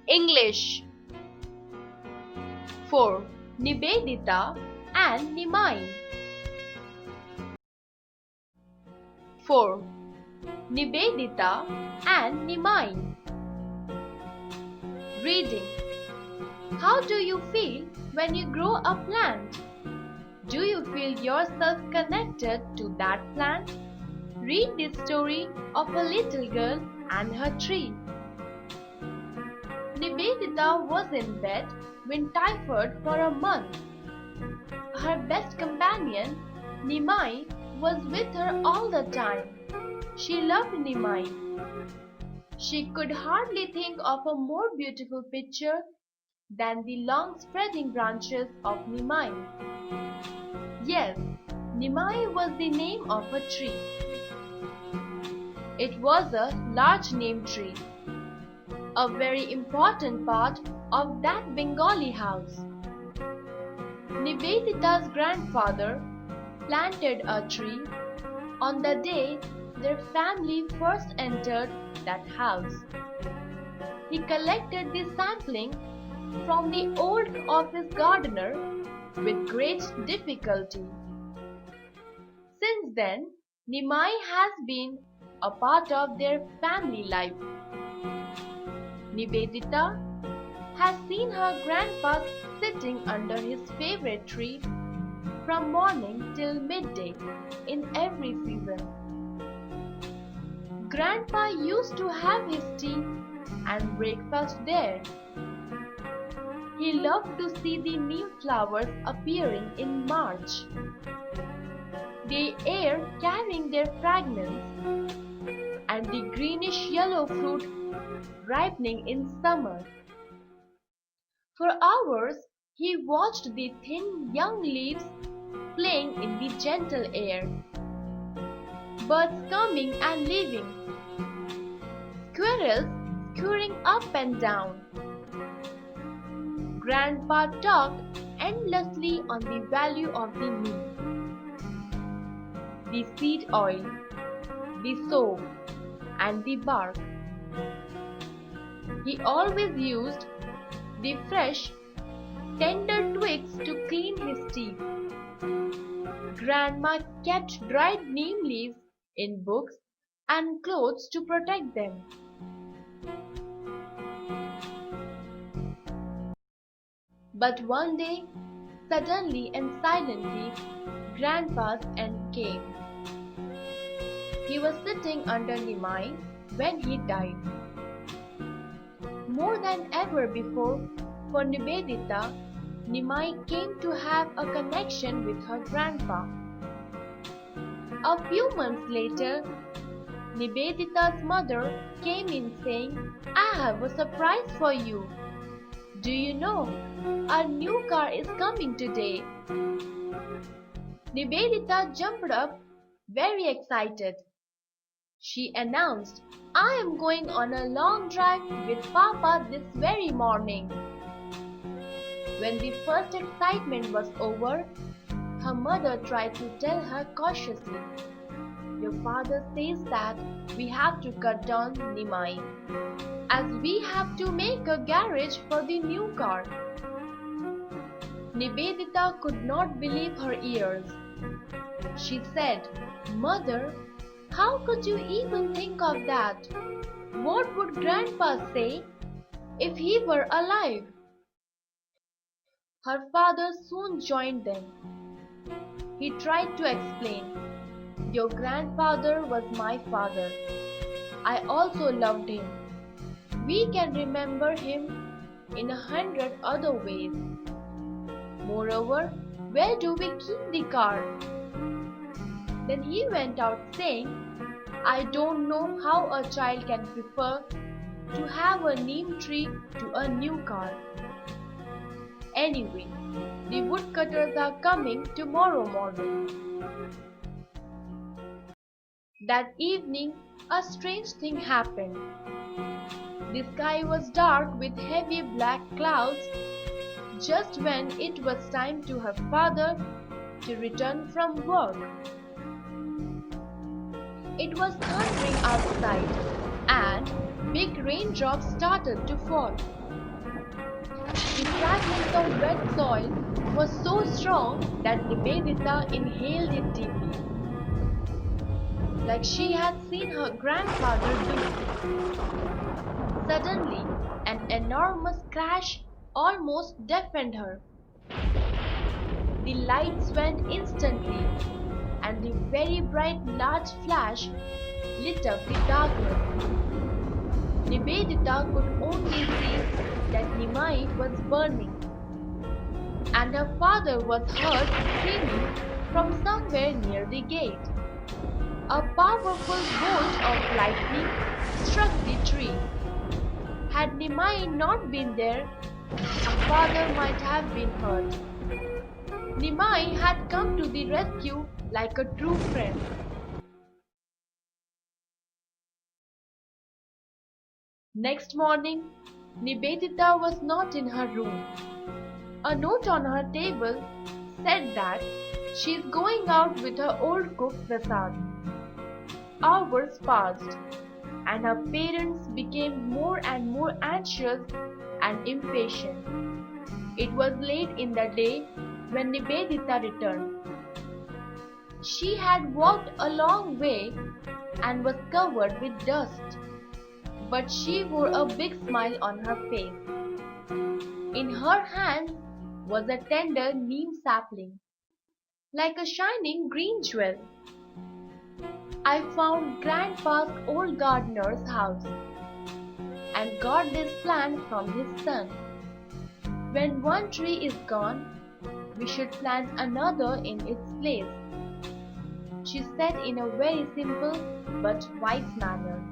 English. 4. Nivedita and Nimai. 4. Nivedita and Nimai. Reading. How do you feel when you grow a plant? Do you feel yourself connected to that plant? Read the story of a little girl and her tree. Nivedita was in bed with typhoid for a month. Her best companion, Nimai, was with her all the time. She loved Nimai. She could hardly think of a more beautiful picture than the long spreading branches of Nimai. Yes, Nimai was the name of a tree. It was a large neem tree, a very important part of that Bengali house. Nivedita's grandfather planted a tree on the day their family first entered that house. He collected the sapling from the old office gardener with great difficulty. Since then, Nimai has been a part of their family life. Nivedita has seen her grandpa sitting under his favorite tree from morning till midday in every season. Grandpa used to have his tea and breakfast there. He loved to see the neem flowers appearing in March, the air carrying their fragrance, and the greenish yellow fruit ripening in summer. For hours he watched the thin young leaves playing in the gentle air, birds coming and leaving, squirrels scurrying up and down. Grandpa talked endlessly on the value of the neem, the seed oil, the soap, and the bark. He always used the fresh, tender twigs to clean his teeth. Grandma kept dried neem leaves in books and clothes to protect them. But one day, suddenly and silently, Grandpa's end came. He was sitting under Nimai when he died. More than ever before, for Nivedita, Nimai came to have a connection with her grandpa. A few months later, Nivedita's mother came in saying, "I have a surprise for you. Do you know, our new car is coming today." Nivedita jumped up, very excited. She announced, "I am going on a long drive with Papa this very morning." When the first excitement was over, her mother tried to tell her cautiously, "Your father says that we have to cut down Nimai, as we have to make a garage for the new car." Nivedita could not believe her ears. She said, "Mother, how could you even think of that? What would Grandpa say if he were alive?" Her father soon joined them. He tried to explain, "Your grandfather was my father. I also loved him. We can remember him in 100 other ways. Moreover, where do we keep the car?" Then he went out saying, "I don't know how a child can prefer to have a neem tree to a new car. Anyway, the woodcutters are coming tomorrow morning." That evening, a strange thing happened. The sky was dark with heavy black clouds just when it was time to her father to return from work. It was thundering outside, and Big raindrops started to fall. The fragrance of wet soil was so strong that Nivedita inhaled it deeply, like she had seen her grandfather do. Suddenly, an enormous crash almost deafened her. The lights went instantly, and the very bright large flash lit up the darkness. Nivedita could only see that Nimai was burning, and her father was heard screaming from somewhere near the gate. A powerful bolt of lightning struck the tree. Had Nimai not been there, her father might have been hurt. Nimai had come to the rescue like a true friend. Next morning, Nivedita was not in her room. A note on her table said that she is going out with her old cook Prasad. Hours passed, and her parents became more and more anxious and impatient. It was late in the day when Nivedita returned. She had walked a long way and was covered with dust, but she wore a big smile on her face. In her hand was a tender neem sapling, like a shining green jewel. I found Grandpa's old gardener's house and got this plant from his son. When one tree is gone, we should plant another in its place, she said in a very simple but wise manner.